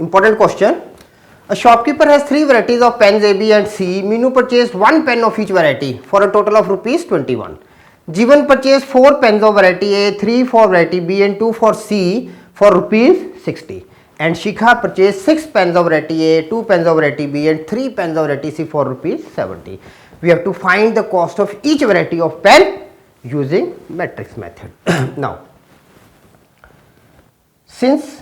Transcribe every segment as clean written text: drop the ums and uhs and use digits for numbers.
Important question. A shopkeeper has 3 varieties of pens A, B and C. Minu purchased 1 pen of each variety for a total of rupees 21. Jeevan purchased 4 pens of variety A, 3 for variety B and 2 for C for rupees 60. And Shikha purchased 6 pens of variety A, 2 pens of variety B and 3 pens of variety C for rupees 70. We have to find the cost of each variety of pen using matrix method. Now, since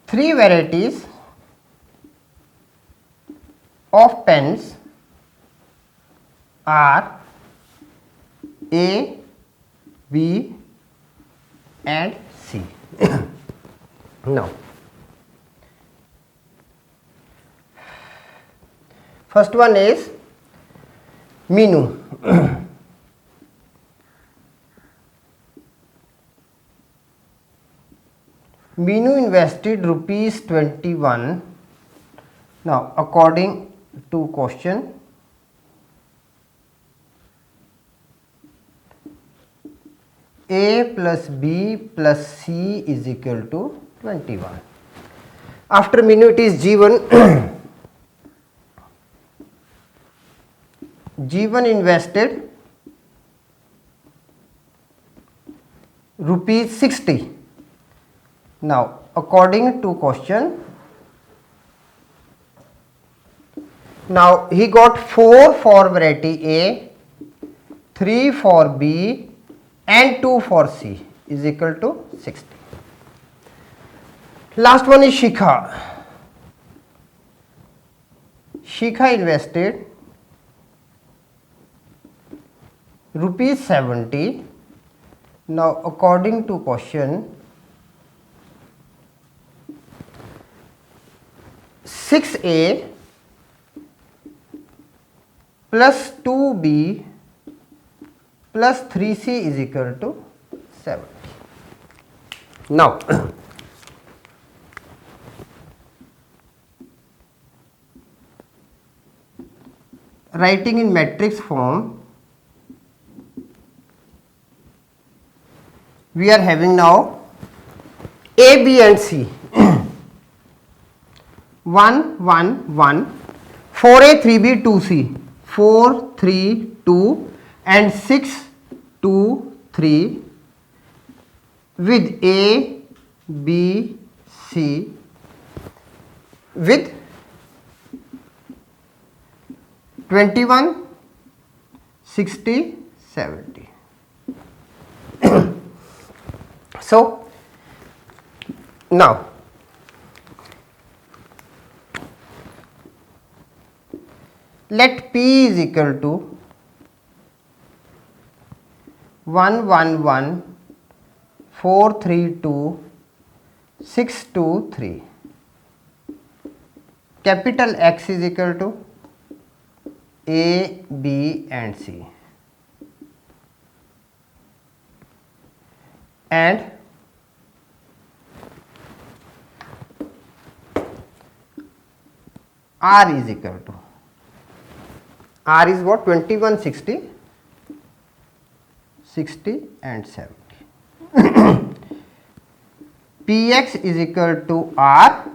3 varieties of pens are A, B and C. Now, first one is Minu. Minu invested rupees 21. Now, according to question, A plus B plus C is equal to 21. After Minu it is Jeevan. Jeevan invested rupees 60. Now, according to question, now he got 4 for variety A, 3 for B and 2 for C is equal to 60. Last one is Shikha. Shikha invested rupees 70. Now, according to question, 6A plus 2B plus 3C is equal to 70. Now, writing in matrix form, we are having now A, B and C. 1, 1, 1, 4A, 3B, 2C, 4, 3, 2 and 6, 2, 3 with A, B, C with 21, 60, 70. So, now let P is equal to 1, 1, 1, 4, 3, 2, 6, 2, 3. Capital X is equal to A, B and C. And R is equal to, R is what? 21, 60, 60 and 70. Px is equal to R,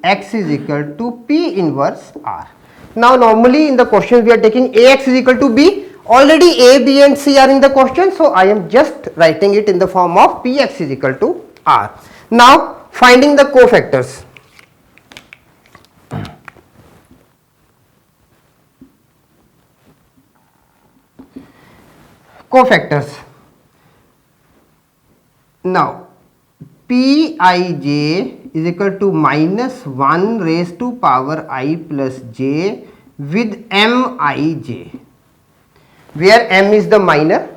X is equal to P inverse R. Now, normally in the question we are taking Ax is equal to B. Already A, B and C are in the question. So, I am just writing it in the form of Px is equal to R. Now, finding the cofactors. Cofactors. Now, Pij is equal to minus 1 raised to power I plus j with Mij, where M is the minor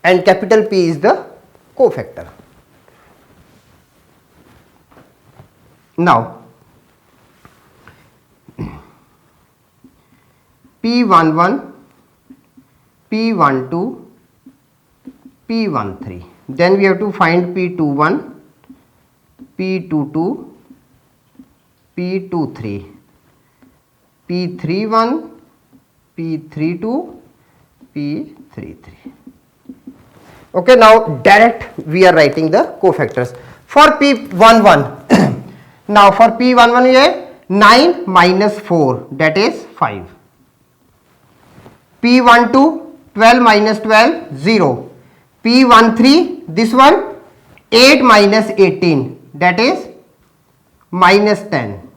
and capital P is the cofactor. Now, P11, P12, P13. Then we have to find P21, P22, P23, P31, P32, P33. Okay, now direct we are writing the cofactors for P11. Now for P11 we have 9 minus 4, that is 5. P12 12 minus 12 0. P13 this one 8 minus 18, that is minus 10.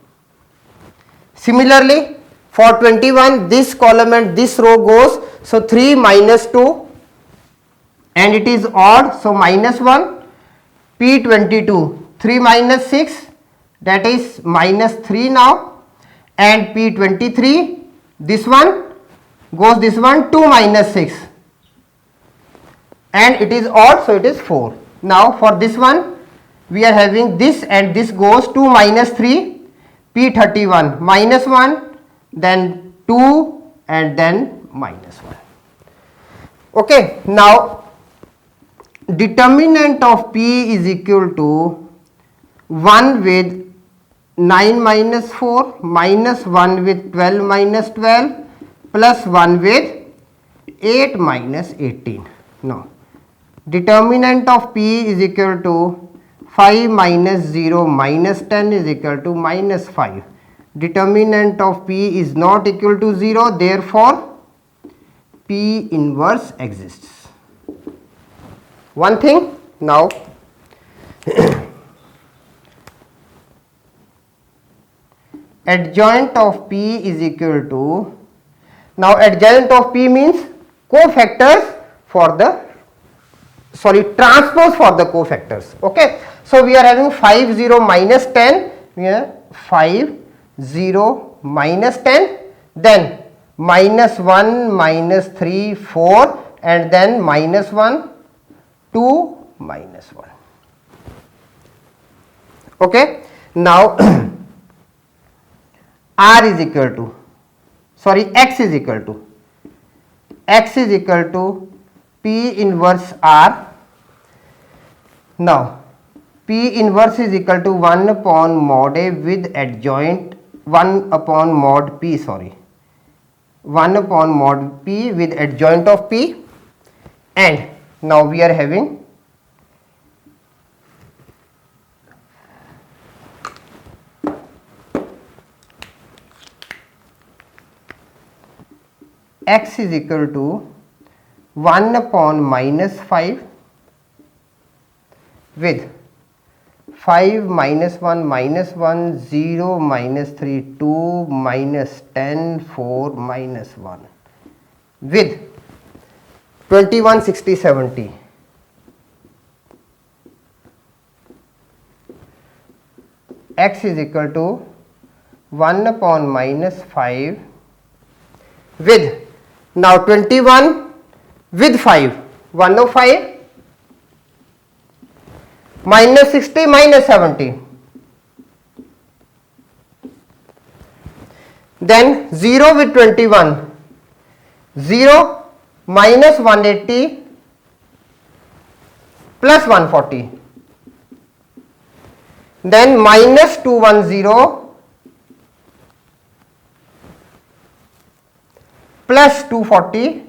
Similarly for 21 this column and this row goes, so 3 minus 2 and it is odd, so minus 1. P22 3 minus 6, that is minus 3 now, and P23 this one goes this one 2 minus 6 and it is odd, so it is 4. Now for this one we are having this and this goes 2 minus 3, P31 minus 1, then 2 and then minus 1. Okay, now determinant of P is equal to 1 with 9 minus 4 minus 1 with 12 minus 12 plus 1 with 8 minus 18. No, determinant of P is equal to 5 minus 0 minus 10 is equal to minus 5. Determinant of P is not equal to 0, therefore P inverse exists. One thing now, adjoint of P is equal to, now adjoint of P means cofactors for the, transpose for the cofactors. Okay, so we are having 5 0 minus 10, we have 5 0 minus 10, then minus 1 minus 3 4 and then minus 1 2 minus 1. Okay, now R is equal to, X is equal to P inverse R. Now P inverse is equal to 1 upon mod A with adjoint 1 upon mod P, 1 upon mod P with adjoint of P, and now we are having X is equal to 1 upon minus 5 with 5 minus 1 minus 1 0 minus 3 2 minus 10 4 minus 1 with 21 60 70. X is equal to 1 upon minus 5 with, now 21 with 5 105 minus 60 minus 70, then 0 with 21 0 minus 180 plus 140, then minus 210 plus 240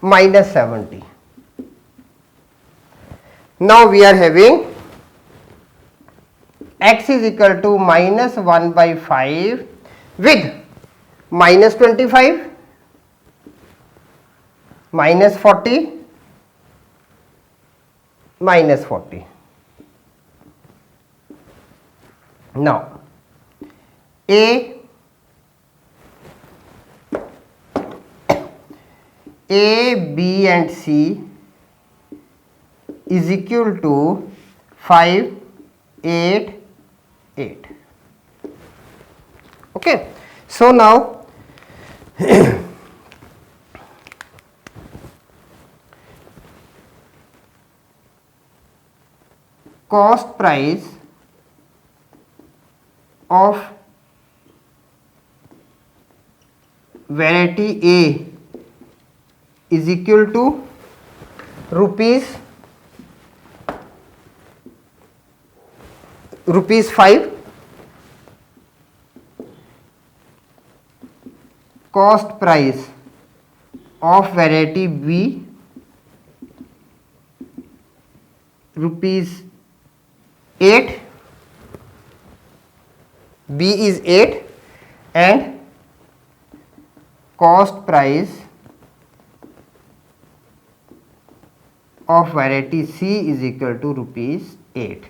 minus 70. Now we are having X is equal to minus 1 by 5 with minus 25 minus 40 minus 40. Now A, B and C is equal to 5 8 8. Okay, so now cost price of variety A is equal to rupees 5. Cost price of variety B rupees 8, B is 8 and cost price of variety C is equal to rupees 8.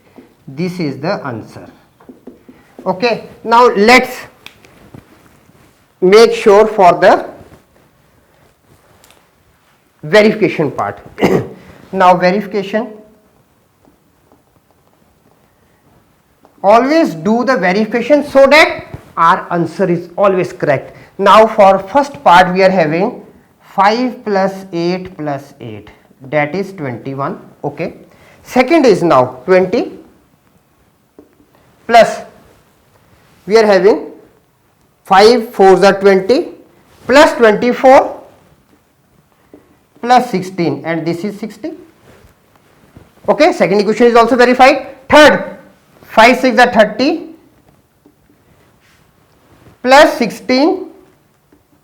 This is the answer. Okay, now let's make sure for the verification part. Now verification, always do the verification so that our answer is always correct. Now for first part we are having 5 plus 8 plus 8, that is 21. Okay, second is now 20 plus we are having 5 4s are 20 plus 24 plus 16 and this is 60. Okay, second equation is also verified. Third, 5 6 are 30 plus 16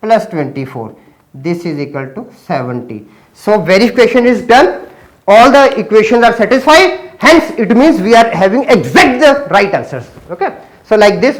plus 24, this is equal to 70. So verification is done, all the equations are satisfied, hence it means we are having exact the right answers. Okay, so like this